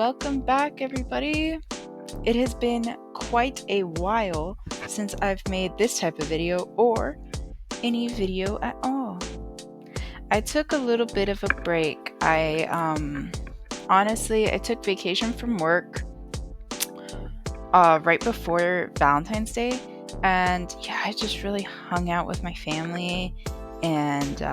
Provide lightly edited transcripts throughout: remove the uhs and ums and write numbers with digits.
welcome back, everybody. It has been quite a while since I've made this type of video or any video at all. I took a little bit of a break. Honestly, I took vacation from work right before Valentine's Day, and yeah, I just really hung out with my family and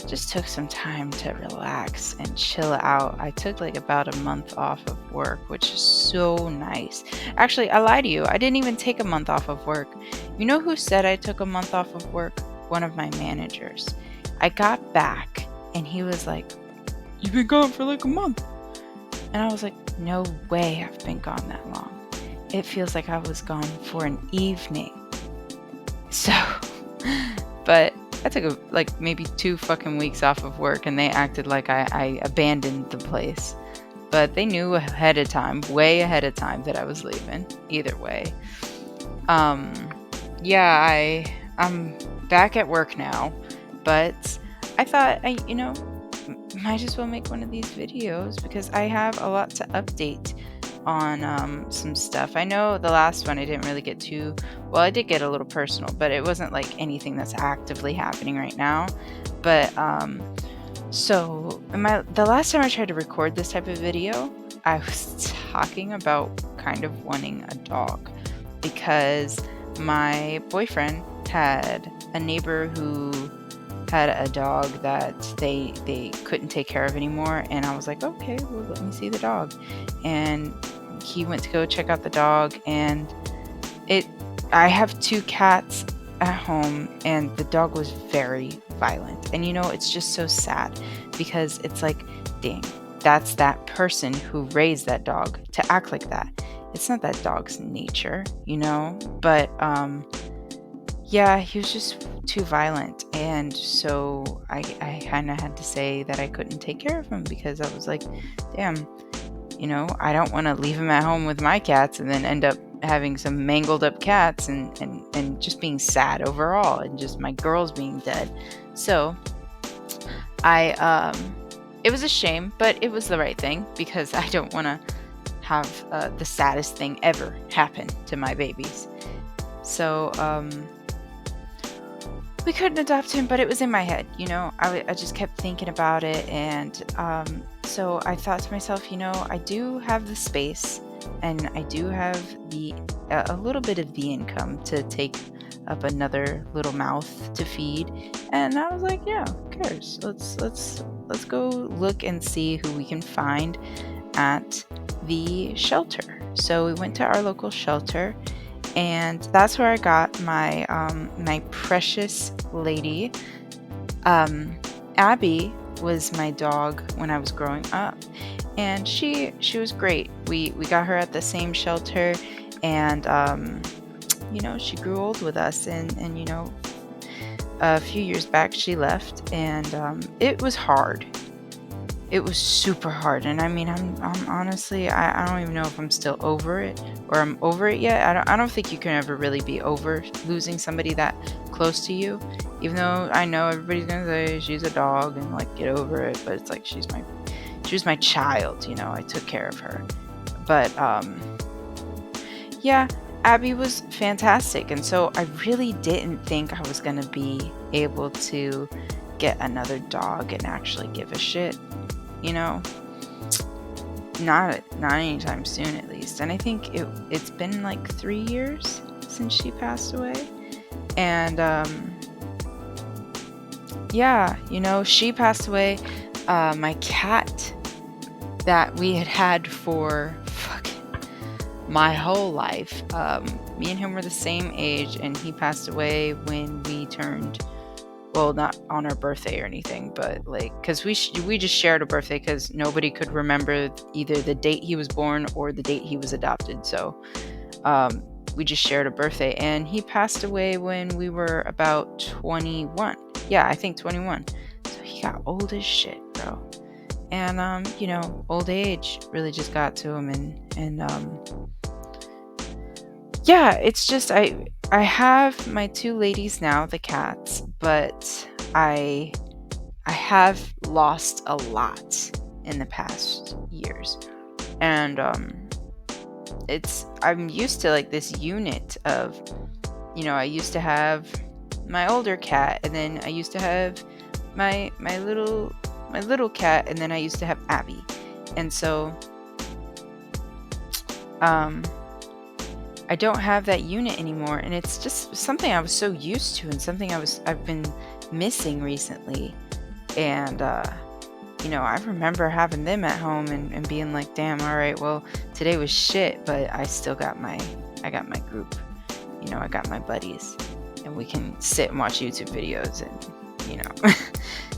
just took some time to relax and chill out. I took like about a month off of work, which is so nice. Actually, I lied to you. I didn't even take a month off of work. You know who said I took a month off of work? One of my managers. I got back and he was like, "You've been gone for like a month." And I was like, "No way I've been gone that long. It feels like I was gone for an evening." So, but I took like maybe 2 fucking weeks off of work and they acted like I abandoned the place. But they knew ahead of time, way ahead of time, that I was leaving. Either way. Yeah, I'm back at work now. But I thought might as well make one of these videos because I have a lot to update on some stuff. I know the last one I didn't really get too well. I did get a little personal, but it wasn't like anything that's actively happening right now. But so the last time I tried to record this type of video, I was talking about kind of wanting a dog because my boyfriend had a neighbor who had a dog that they couldn't take care of anymore, and I was like, okay, well, let me see the dog. And he went to go check out the dog, and I have 2 cats at home, and the dog was very violent. And it's just so sad because it's like, dang, that's that person who raised that dog to act like that. It's not that dog's nature, but yeah, he was just too violent, and so I kind of had to say that I couldn't take care of him because I was like, damn, I don't want to leave him at home with my cats and then end up having some mangled up cats and just being sad overall and just my girls being dead. So it was a shame, but it was the right thing because I don't want to have the saddest thing ever happen to my babies. So we couldn't adopt him, but it was in my head, I just kept thinking about it. And so I thought to myself, I do have the space and I do have a little bit of the income to take up another little mouth to feed. And I was like, yeah, who cares? Let's go look and see who we can find at the shelter. So we went to our local shelter, and that's where I got my my precious lady. Abby was my dog when I was growing up, and she was great. We got her at the same shelter, and she grew old with us, and a few years back she left, and it was hard. It was super hard, and I mean, I'm honestly, I don't even know if I'm still over it or I'm over it yet. I don't think you can ever really be over losing somebody that close to you, even though I know everybody's gonna say she's a dog and like get over it, but it's like she was my child. I took care of her, but yeah, Abby was fantastic, and so I really didn't think I was gonna be able to get another dog and actually give a shit. Not anytime soon, at least. And I think it's been like 3 years since she passed away. And yeah, she passed away. My cat that we had for fucking my whole life. Me and him were the same age, and he passed away when we turned, well, not on our birthday or anything, but like, because we just shared a birthday because nobody could remember either the date he was born or the date he was adopted. So we just shared a birthday, and he passed away when we were about 21. Yeah, I think 21. So he got old as shit, bro. And old age really just got to him, and yeah, it's just I have my 2 ladies now, the cats, but I have lost a lot in the past years. And I'm used to like this unit of, I used to have my older cat, and then I used to have my little cat, and then I used to have Abby. And so I don't have that unit anymore, and it's just something I was so used to, and something I've been missing recently. And I remember having them at home and being like, damn, all right, well, today was shit, but I still got my group. I got my buddies, and we can sit and watch YouTube videos and,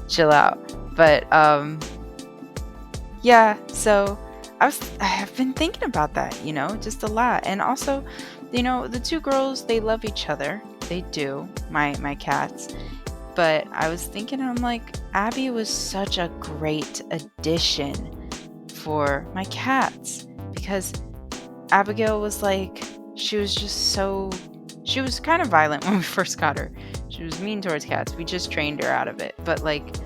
chill out. But yeah, so I have been thinking about that, just a lot. And also, the two girls, they love each other. They do, my cats. But I was thinking, I'm like, Abby was such a great addition for my cats, because Abigail was like, she was kind of violent when we first got her. She was mean towards cats. We just trained her out of it. But like,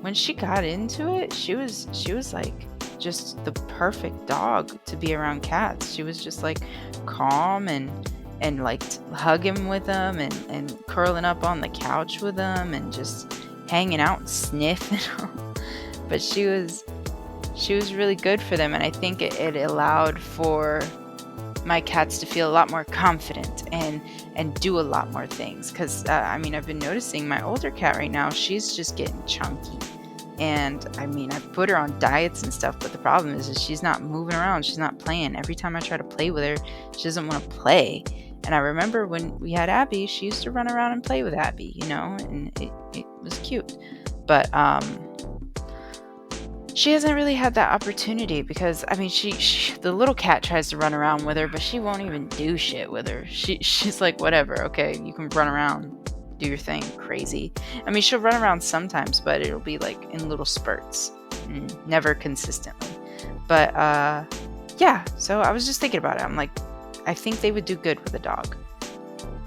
when she got into it, she was like just the perfect dog to be around cats. She was just like calm and like hugging with them and curling up on the couch with them and just hanging out and sniffing them. But she was really good for them, and I think it allowed for my cats to feel a lot more confident and do a lot more things. Because I've been noticing my older cat right now, she's just getting chunky. And I've put her on diets and stuff, but the problem is she's not moving around. She's not playing. Every time I try to play with her, she doesn't want to play. And I remember when we had Abby, she used to run around and play with Abby, and it was cute. But she hasn't really had that opportunity, because she the little cat tries to run around with her, but she won't even do shit with her. She's like, whatever, okay, you can run around, do your thing, crazy. She'll run around sometimes, but it'll be like in little spurts, never consistently. But yeah, so I was just thinking about it. I'm like, I think they would do good with a dog,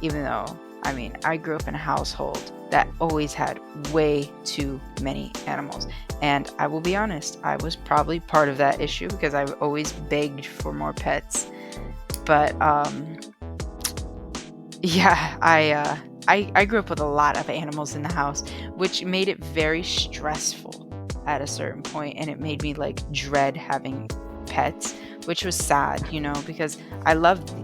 even though I grew up in a household that always had way too many animals. And I will be honest, I was probably part of that issue, because I always begged for more pets. But yeah, I grew up with a lot of animals in the house, which made it very stressful at a certain point, and it made me like dread having pets, which was sad, because I loved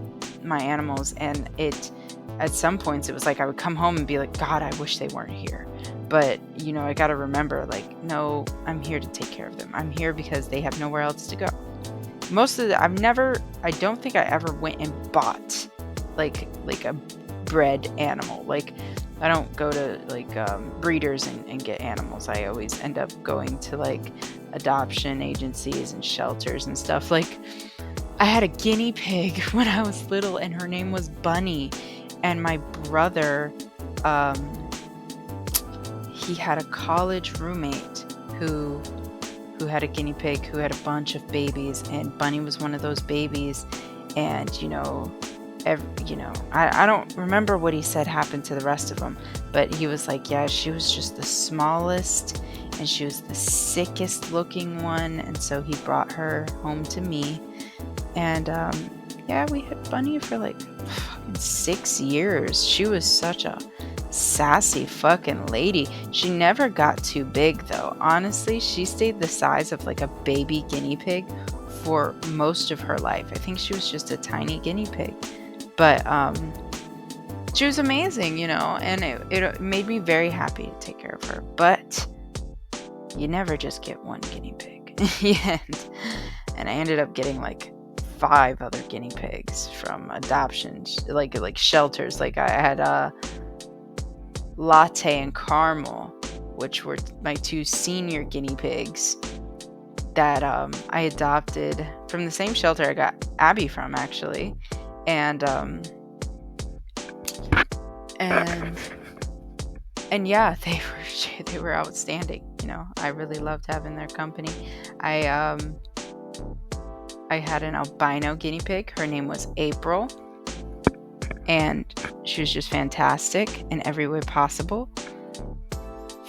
my animals, and at some points it was like I would come home and be like, God, I wish they weren't here. But I gotta remember, like, no, I'm here to take care of them. I'm here because they have nowhere else to go. I don't think I ever went and bought like a bred animal. Like, I don't go to like breeders and get animals. I always end up going to like adoption agencies and shelters and stuff. Like, I had a guinea pig when I was little, and her name was Bunny. And my brother, he had a college roommate who had a guinea pig who had a bunch of babies, and Bunny was one of those babies. And I don't remember what he said happened to the rest of them, but he was like, yeah, she was just the smallest, and she was the sickest looking one, and so he brought her home to me. And yeah, we had Bunny for like 6 years. She was such a sassy fucking lady. She never got too big, though. Honestly, she stayed the size of like a baby guinea pig for most of her life. I think she was just a tiny guinea pig. But she was amazing, and it made me very happy to take care of her. But you never just get one guinea pig. And I ended up getting like 5 other guinea pigs from adoptions, like shelters. Like, I had Latte and Caramel, which were my 2 senior guinea pigs that I adopted from the same shelter I got Abby from, actually. And yeah, they were outstanding. I really loved having their company. I had an albino guinea pig. Her name was April, and she was just fantastic in every way possible.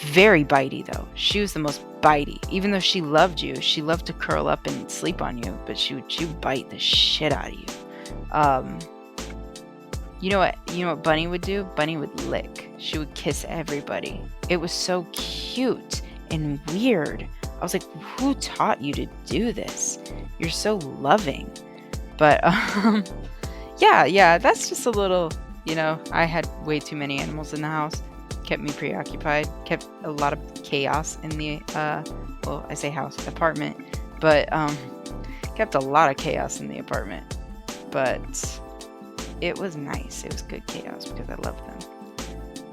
Very bitey though. She was the most bitey. Even though she loved you, she loved to curl up and sleep on you, but she would bite the shit out of you. You know what Bunny would do? Bunny would lick. She would kiss everybody. It was so cute and weird. I was like, who taught you to do this? You're so loving. But yeah, that's just a little, I had way too many animals in the house. Kept me preoccupied, kept a lot of chaos in the I say house, apartment, but kept a lot of chaos in the apartment. But it was nice. It was good chaos because I loved them.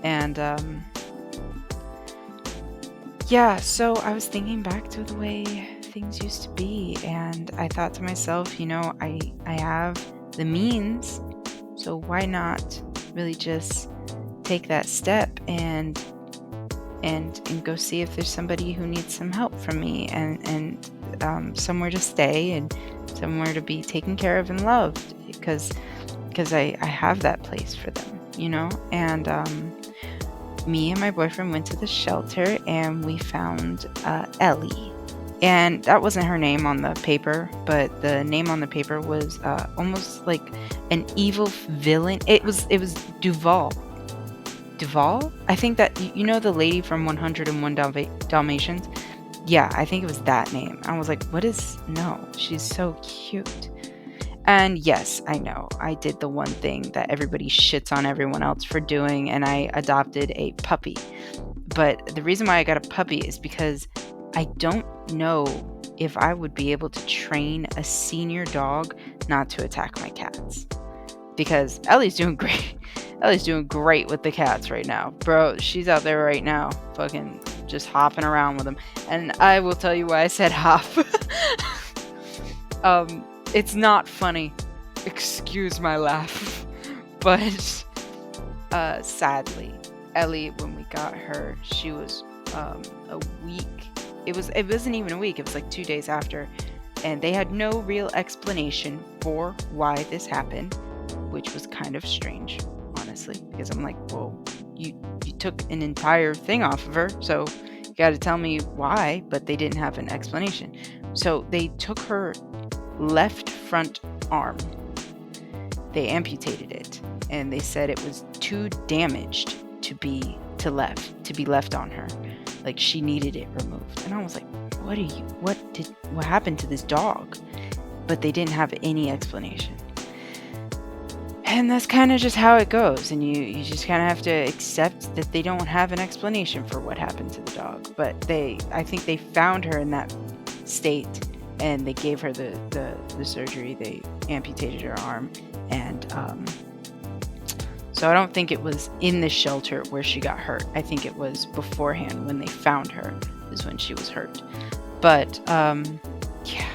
And so I was thinking back to the way things used to be, and I thought to myself, I have the means, so why not really just take that step and go see if there's somebody who needs some help from me, and somewhere to stay and somewhere to be taken care of and loved, because I have that place for them, and me and my boyfriend went to the shelter and we found Ellie. And that wasn't her name on the paper, but the name on the paper was almost like an evil villain. It was Duval. Duval? I think that, the lady from 101 Dalmatians? Yeah, I think it was that name. I was like, no, she's so cute. And yes, I know, I did the one thing that everybody shits on everyone else for doing, and I adopted a puppy. But the reason why I got a puppy is because I don't know if I would be able to train a senior dog not to attack my cats. Because Ellie's doing great. Ellie's doing great with the cats right now. Bro, she's out there right now, fucking just hopping around with them. And I will tell you why I said hop. It's not funny. Excuse my laugh. But sadly, Ellie, when we got her, she was a week. It wasn't even a week. It was like 2 days after, and they had no real explanation for why this happened, which was kind of strange, honestly, because I'm like, well, you took an entire thing off of her, so you got to tell me why. But they didn't have an explanation. So they took her left front arm. They amputated it, and they said it was too damaged to be left on her. Like, she needed it removed. And I was like, what happened to this dog? But they didn't have any explanation. And that's kind of just how it goes. And you just kind of have to accept that they don't have an explanation for what happened to the dog. But I think they found her in that state, and they gave her the surgery. They amputated her arm. And so I don't think it was in the shelter where she got hurt. I think it was beforehand when they found her is when she was hurt. But yeah,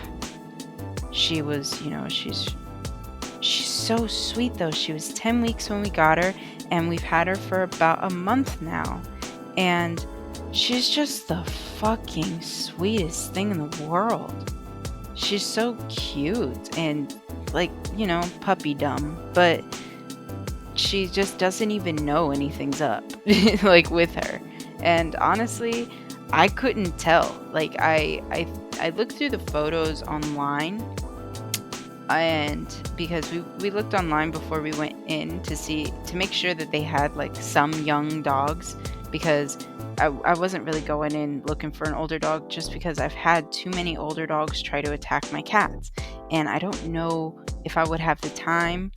she was, she's so sweet though. She was 10 weeks when we got her, and we've had her for about a month now. And she's just the fucking sweetest thing in the world. She's so cute and, like, puppy dumb, but she just doesn't even know anything's up, like, with her. And honestly, I couldn't tell. Like, I looked through the photos online, and because we looked online before we went in to make sure that they had, like, some young dogs, because I wasn't really going in looking for an older dog, just because I've had too many older dogs try to attack my cats, and I don't know if I would have the time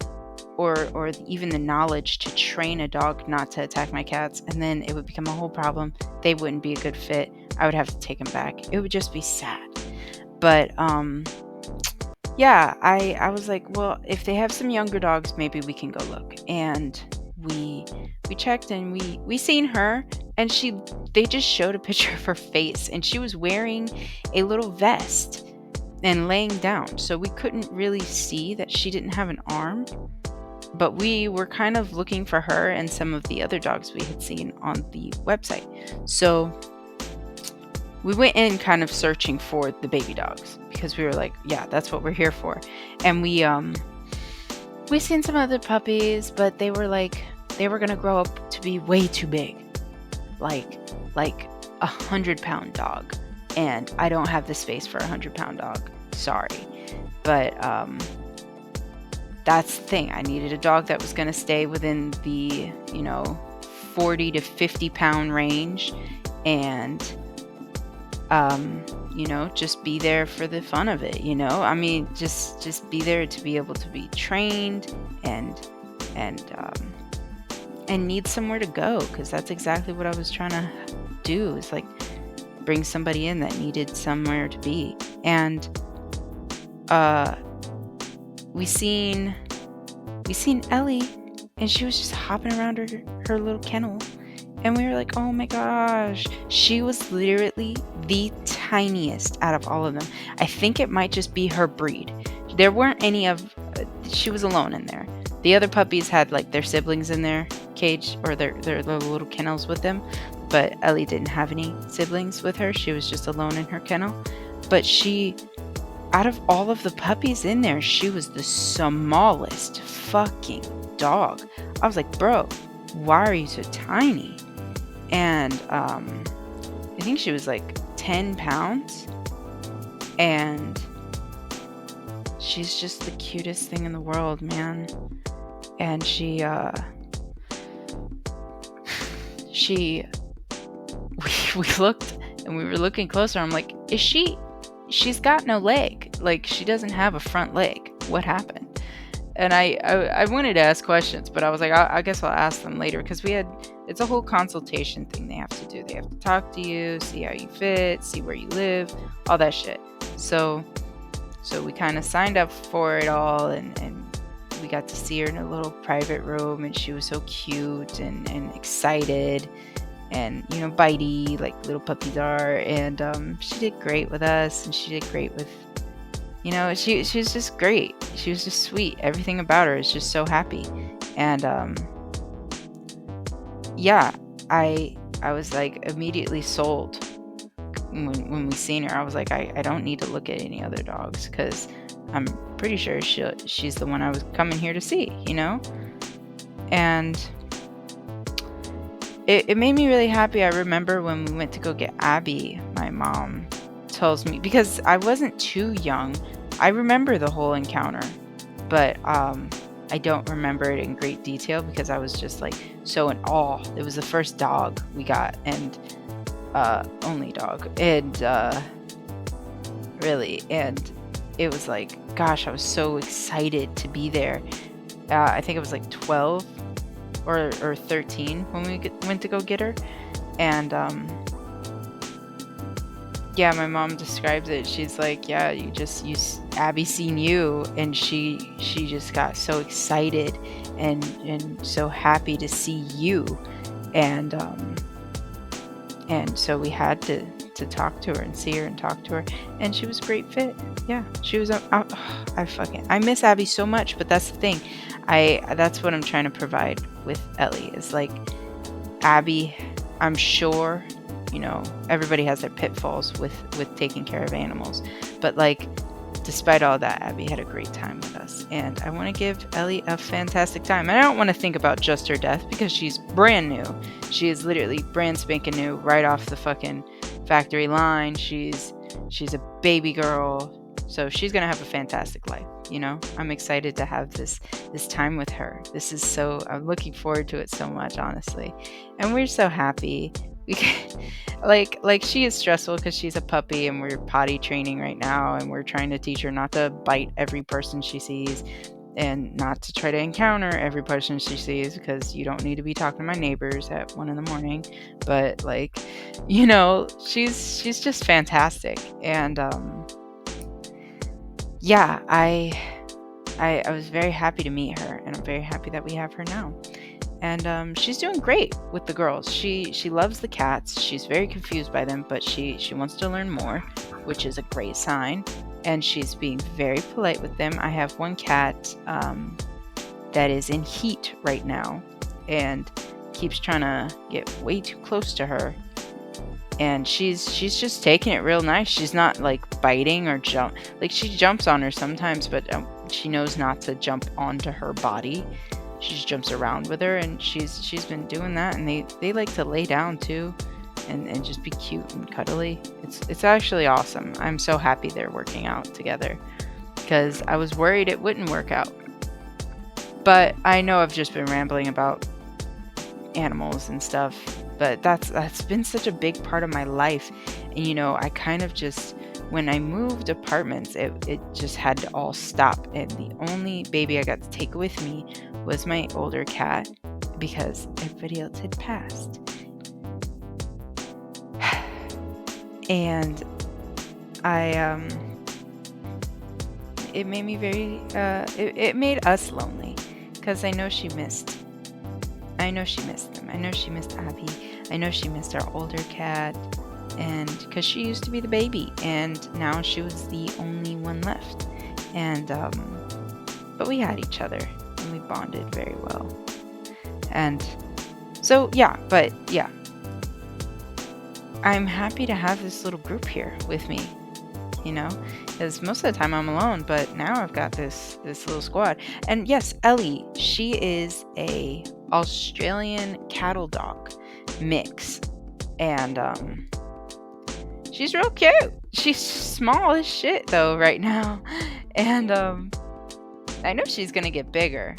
or even the knowledge to train a dog not to attack my cats, and then it would become a whole problem. They wouldn't be a good fit. I would have to take them back. It would just be sad. But yeah, I was like, well, if they have some younger dogs, maybe we can go look. And we checked, and we seen her, and they just showed a picture of her face, and she was wearing a little vest and laying down, so we couldn't really see that she didn't have an arm. But we were kind of looking for her and some of the other dogs we had seen on the website. So we went in kind of searching for the baby dogs, because we were like, yeah, that's what we're here for. And we seen some other puppies, but they were going to grow up to be way too big. like 100-pound dog, and I don't have the space for a 100-pound dog. Sorry. But that's the thing. I needed a dog that was going to stay within the, 40 to 50-pound range, and just be there for the fun of it. I mean, just be there to be able to be trained and need somewhere to go, because that's exactly what I was trying to do, is like bring somebody in that needed somewhere to be. And we seen Ellie, and she was just hopping around her little kennel, and we were like, oh my gosh, she was literally the tiniest out of all of them. I think it might just be her breed. There weren't any of she was alone in there. The other puppies had like their siblings in their cage, or their little kennels with them, but Ellie didn't have any siblings with her. She was just alone in her kennel. But out of all of the puppies in there, she was the smallest fucking dog. I was like, bro, why are you so tiny? And I think she was like 10 pounds, and she's just the cutest thing in the world, man. And we looked, and we were looking closer. I'm like, she's got no leg. Like, she doesn't have a front leg. What happened? And I wanted to ask questions, but I was like, I guess I'll ask them later, because it's a whole consultation thing they have to do. They have to talk to you, see how you fit, see where you live, all that shit. So we kind of signed up for it all, and we got to see her in a little private room, and she was so cute and excited, and bitey like little puppies are. And she did great with us, and she did great with she was just great. She was just sweet. Everything about her is just so happy. And I was like immediately sold when we seen her. I was like, I don't need to look at any other dogs, because I'm pretty sure she's the one I was coming here to see, And it made me really happy. I remember when we went to go get Abby, my mom tells me, because I wasn't too young, I remember the whole encounter, but I don't remember it in great detail, because I was just like so in awe. It was the first dog we got, and only dog, and really, and it was like, gosh, I was so excited to be there. I think it was like 12 or 13 when we went to go get her. And my mom describes it. She's like, yeah, Abby seen you, and she just got so excited and so happy to see you. And so we had to talk to her and see her and talk to her, and she was a great fit. Yeah, she was I miss Abby so much, but that's the thing. That's what I'm trying to provide with Ellie, is like, Abby, I'm sure, everybody has their pitfalls with taking care of animals, but like, despite all that, Abby had a great time with us, and I want to give Ellie a fantastic time. And I don't want to think about just her death, because she's brand new. She is literally brand spanking new, right off the fucking factory line. She's a baby girl, so she's gonna have a fantastic life. I'm excited to have this time with her. I'm looking forward to it so much, honestly, and we're so happy. We like she is stressful because she's a puppy, and we're potty training right now, and we're trying to teach her not to bite every person she sees, and not to try to encounter every person she sees, because you don't need to be talking to my neighbors at 1 a.m. But like, she's just fantastic. And I was very happy to meet her, and I'm very happy that we have her now. And she's doing great with the girls. She loves the cats. She's very confused by them, but she wants to learn more, which is a great sign. And she's being very polite with them. I have one cat that is in heat right now, and keeps trying to get way too close to her. And she's just taking it real nice. She's not like biting or jump. Like, she jumps on her sometimes, but she knows not to jump onto her body. she just jumps around with her, and she's been doing that, and they like to lay down too, and just be cute and cuddly. It's actually awesome. I'm so happy they're working out together, because I was worried it wouldn't work out. But I know I've just been rambling about animals and stuff, but that's been such a big part of my life. And I kind of just, when I moved apartments, it just had to all stop, and the only baby I got to take with me was my older cat, because everybody else had passed. And it made me very it made us lonely, because I know she missed them. I know she missed Abby. I know she missed our older cat, and because she used to be the baby, and now she was the only one left. And but we had each other, and we bonded very well. And so yeah, I'm happy to have this little group here with me, because most of the time I'm alone, but now I've got this little squad. And yes, Ellie, she is a Australian cattle dog mix, and she's real cute. She's small as shit though right now, and I know she's gonna get bigger,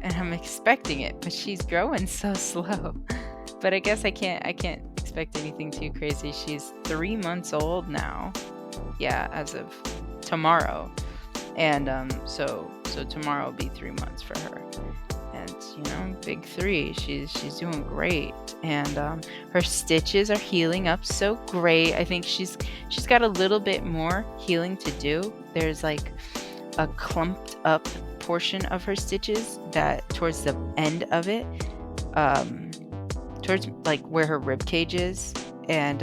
and I'm expecting it, but she's growing so slow. But I guess I can't expect anything too crazy. She's 3 months old now. Yeah, as of tomorrow. And so tomorrow will be 3 months for her. And big 3. She's doing great. And her stitches are healing up so great. I think she's got a little bit more healing to do. There's like a clumped up portion of her stitches that towards the end of it, towards like where her rib cage is, and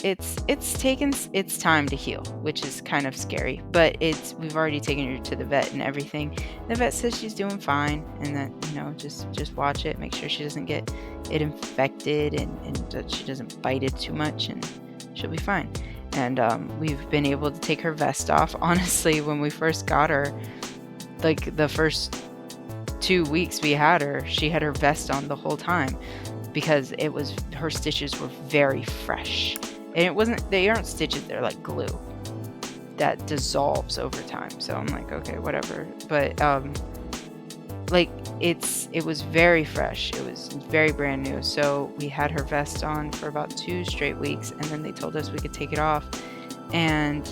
it's taken its time to heal, which is kind of scary, but we've already taken her to the vet and everything. The vet says she's doing fine, and that just watch it, make sure she doesn't get it infected, and that she doesn't bite it too much, and she'll be fine. And we've been able to take her vest off. Honestly, when we first got her, like the first 2 weeks we had her, she had her vest on the whole time, because her stitches were very fresh. And they aren't stitches, they're like glue that dissolves over time. So I'm like, okay, whatever. But it was very fresh. It was very brand new. So we had her vest on for about 2 straight weeks, and then they told us we could take it off. And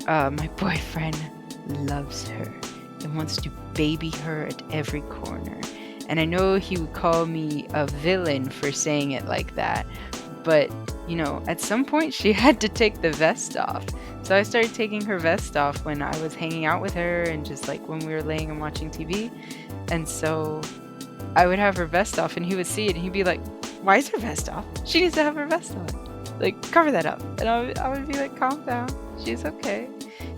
my boyfriend loves her and wants to baby her at every corner. And I know he would call me a villain for saying it like that, but at some point she had to take the vest off. So I started taking her vest off when I was hanging out with her, and just like when we were laying and watching TV. And so I would have her vest off, and he would see it, and he'd be like, why is her vest off? She needs to have her vest on. Like, cover that up. And I would be like, calm down. She's okay.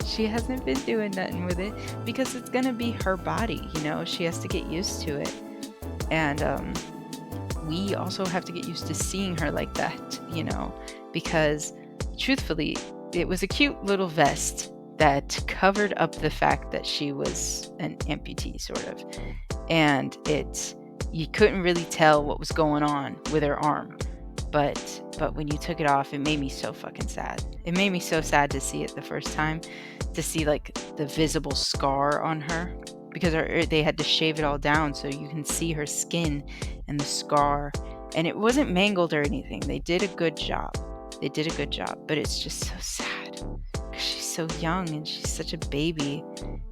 She hasn't been doing nothing with it, because it's going to be her body, She has to get used to it. And we also have to get used to seeing her like that, because truthfully, it was a cute little vest that covered up the fact that she was an amputee, sort of. And you couldn't really tell what was going on with her arm. But when you took it off, it made me so fucking sad. It made me so sad to see it the first time, to see like the visible scar on her, because they had to shave it all down so you can see her skin and the scar. And it wasn't mangled or anything. They did a good job. But it's just so sad, because she's so young and she's such a baby.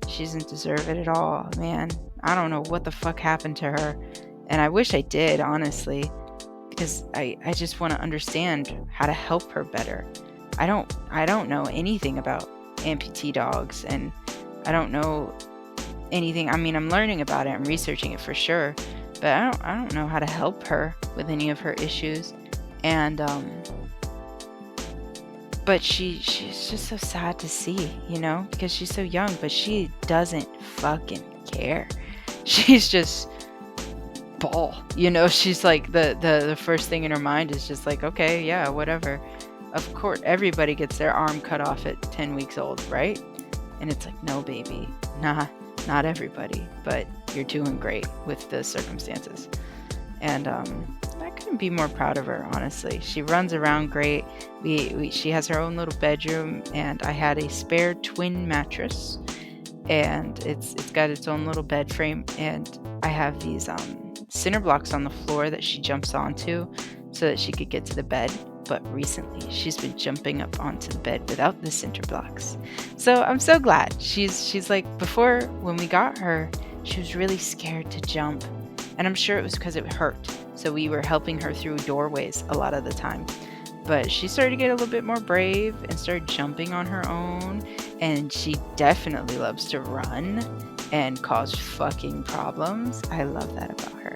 She doesn't deserve it at all, man. I don't know what the fuck happened to her. And I wish I did, honestly, because I just want to understand how to help her better. I don't know anything about amputee dogs, and I don't know anything. I mean, I'm learning about it, I'm researching it for sure, but I don't know how to help her with any of her issues. And but she's just so sad to see, because she's so young, but she doesn't fucking care. She's just ball, she's like the first thing in her mind is just like, okay, yeah, whatever. Of course, everybody gets their arm cut off at 10 weeks old, right? And it's like, no, baby, nah, not everybody. But you're doing great with the circumstances. And I couldn't be more proud of her, honestly. She runs around great. She has her own little bedroom, and I had a spare twin mattress, and it's got its own little bed frame, and I have these cinder blocks on the floor that she jumps onto so that she could get to the bed. But recently she's been jumping up onto the bed without the cinder blocks. So I'm so glad. She's like, before, when we got her, she was really scared to jump. And I'm sure it was because it hurt. So we were helping her through doorways a lot of the time. But she started to get a little bit more brave and started jumping on her own. And she definitely loves to run and cause fucking problems. I love that about her.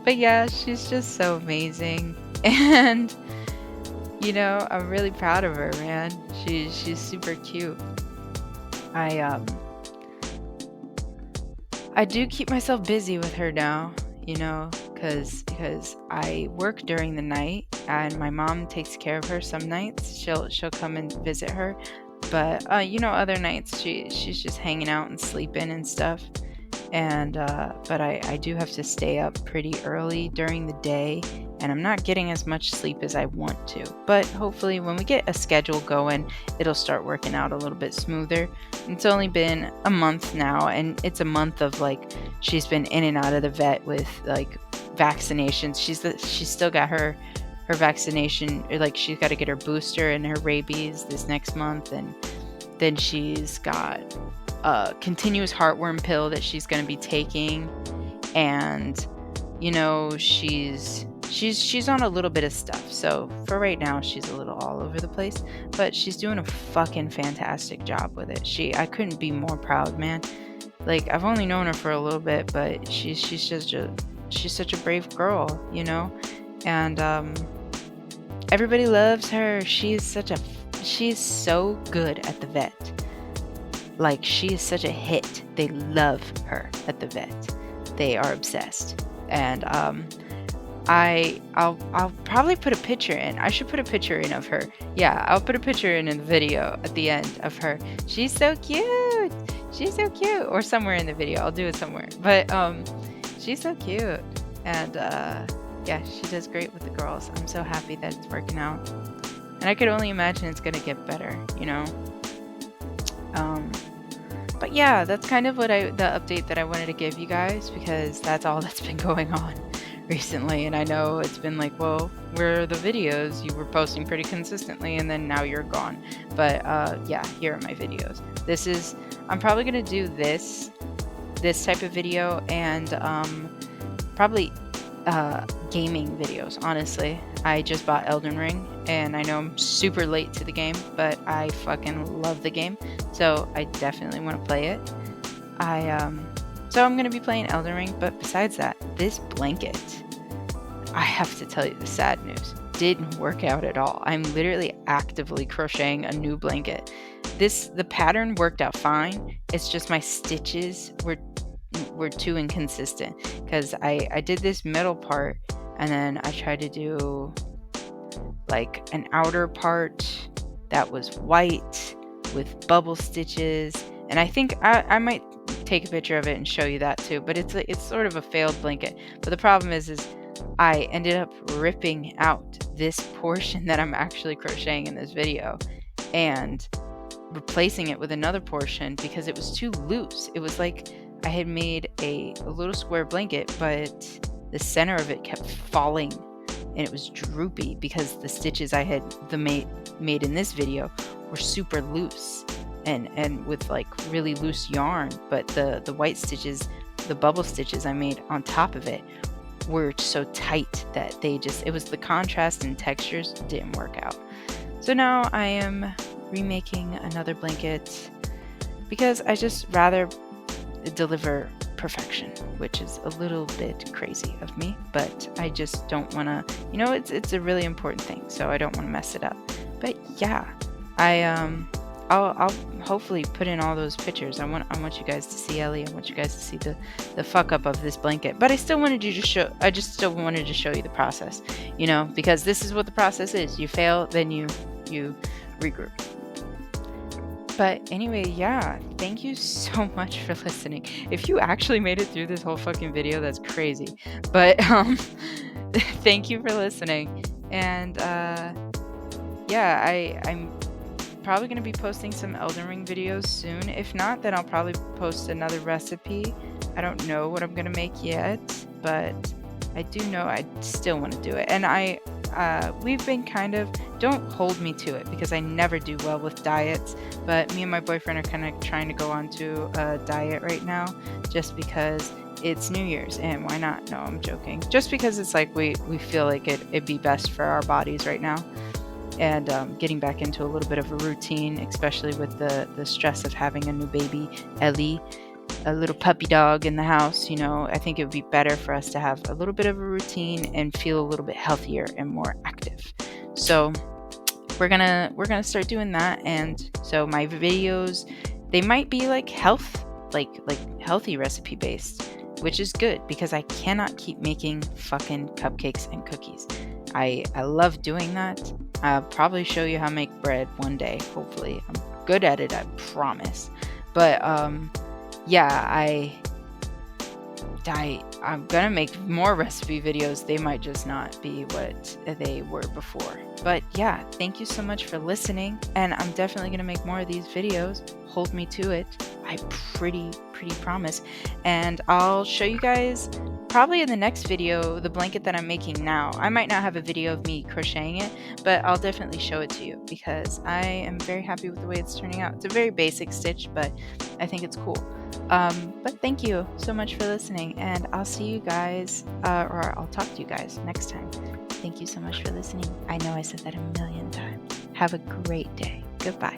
But yeah, she's just so amazing. And, you know, I'm really proud of her, man. She's super cute. I do keep myself busy with her now, you know, because I work during the night, and my mom takes care of her some nights. She'll come and visit her, but you know, other nights she's just hanging out and sleeping and stuff. And but I do have to stay up pretty early during the day, and I'm not getting as much sleep as I want to. But hopefully when we get a schedule going, it'll start working out a little bit smoother. It's only been a month now, and it's a month of like she's been in and out of the vet with like vaccinations. She's still got her vaccination, or like she's got to get her booster and her rabies this next month, and then she's got a continuous heartworm pill that she's going to be taking. And you know, she's on a little bit of stuff, so for right now she's a little all over the place, but she's doing a fucking fantastic job with it. I couldn't be more proud, man. Like, I've only known her for a little bit, but she's such a brave girl, you know. And everybody loves her. She's so good at the vet. Like, she is such a hit. They love her at the vet. They are obsessed. And I'll probably put a picture in. I should put a picture in of her. Yeah, I'll put a picture in the video at the end of her. She's so cute. She's so cute. Or somewhere in the video. I'll do it somewhere. But she's so cute. And yeah, she does great with the girls. I'm so happy that it's working out. And I could only imagine it's gonna get better, you know. But yeah, that's kind of the update that I wanted to give you guys, because that's all that's been going on recently. And I know it's been like, well, where are the videos? You were posting pretty consistently, and then now you're gone. But yeah, here are my videos. I'm probably gonna do this type of video, and probably gaming videos. Honestly, I just bought Elden Ring, and I know I'm super late to the game, but I fucking love the game, so I definitely want to play it. So I'm gonna be playing Elden Ring. But besides that, this blanket, I have to tell you the sad news, didn't work out at all. I'm literally actively crocheting a new blanket. The pattern worked out fine. It's just my stitches were too inconsistent, because I did this middle part, and then I tried to do like an outer part that was white with bubble stitches, and I think I might take a picture of it and show you that too. But it's sort of a failed blanket. But the problem is I ended up ripping out this portion that I'm actually crocheting in this video and replacing it with another portion because it was too loose. It was like I had made a little square blanket, but the center of it kept falling, and it was droopy because the stitches I had made in this video were super loose and with like really loose yarn. But the white stitches, the bubble stitches I made on top of it, were so tight that it was the contrast and textures didn't work out. So now I am remaking another blanket because I just rather deliver perfection, which is a little bit crazy of me, but I just don't want to, you know, it's a really important thing, so I don't want to mess it up. But yeah, I'll hopefully put in all those pictures. I want you guys to see Ellie. I want you guys to see the fuck up of this blanket. But I still wanted to show you the process, you know, because this is what the process is. You fail, then you regroup. But anyway, yeah, thank you so much for listening. If you actually made it through this whole fucking video, that's crazy. But thank you for listening. And yeah, I'm probably going to be posting some Elden Ring videos soon. If not, then I'll probably post another recipe. I don't know what I'm going to make yet, but I do know I still want to do it. And we've been don't hold me to it because I never do well with diets, but me and my boyfriend are kind of trying to go onto a diet right now just because it's New Year's, and why not? No, I'm joking. Just because it's like we feel like it'd be best for our bodies right now. And getting back into a little bit of a routine, especially with the stress of having a new baby, Ellie, a little puppy dog in the house. I think it would be better for us to have a little bit of a routine and feel a little bit healthier and more active. So we're gonna start doing that. And so my videos, they might be like healthy recipe based, which is good because I cannot keep making fucking cupcakes and cookies. I love doing that. I'll probably show you how to make bread one day, hopefully. I'm good at it, I promise. But yeah, I'm gonna make more recipe videos. They might just not be what they were before. But yeah, thank you so much for listening, and I'm definitely gonna make more of these videos. Hold me to it. I pretty promise. And I'll show you guys probably in the next video the blanket that I'm making now. I might not have a video of me crocheting it, but I'll definitely show it to you because I am very happy with the way it's turning out. It's a very basic stitch, but I think it's cool. But thank you so much for listening, and I'll see you guys, or I'll talk to you guys next time. Thank you so much for listening. I know I said that a million times. Have a great day. Goodbye.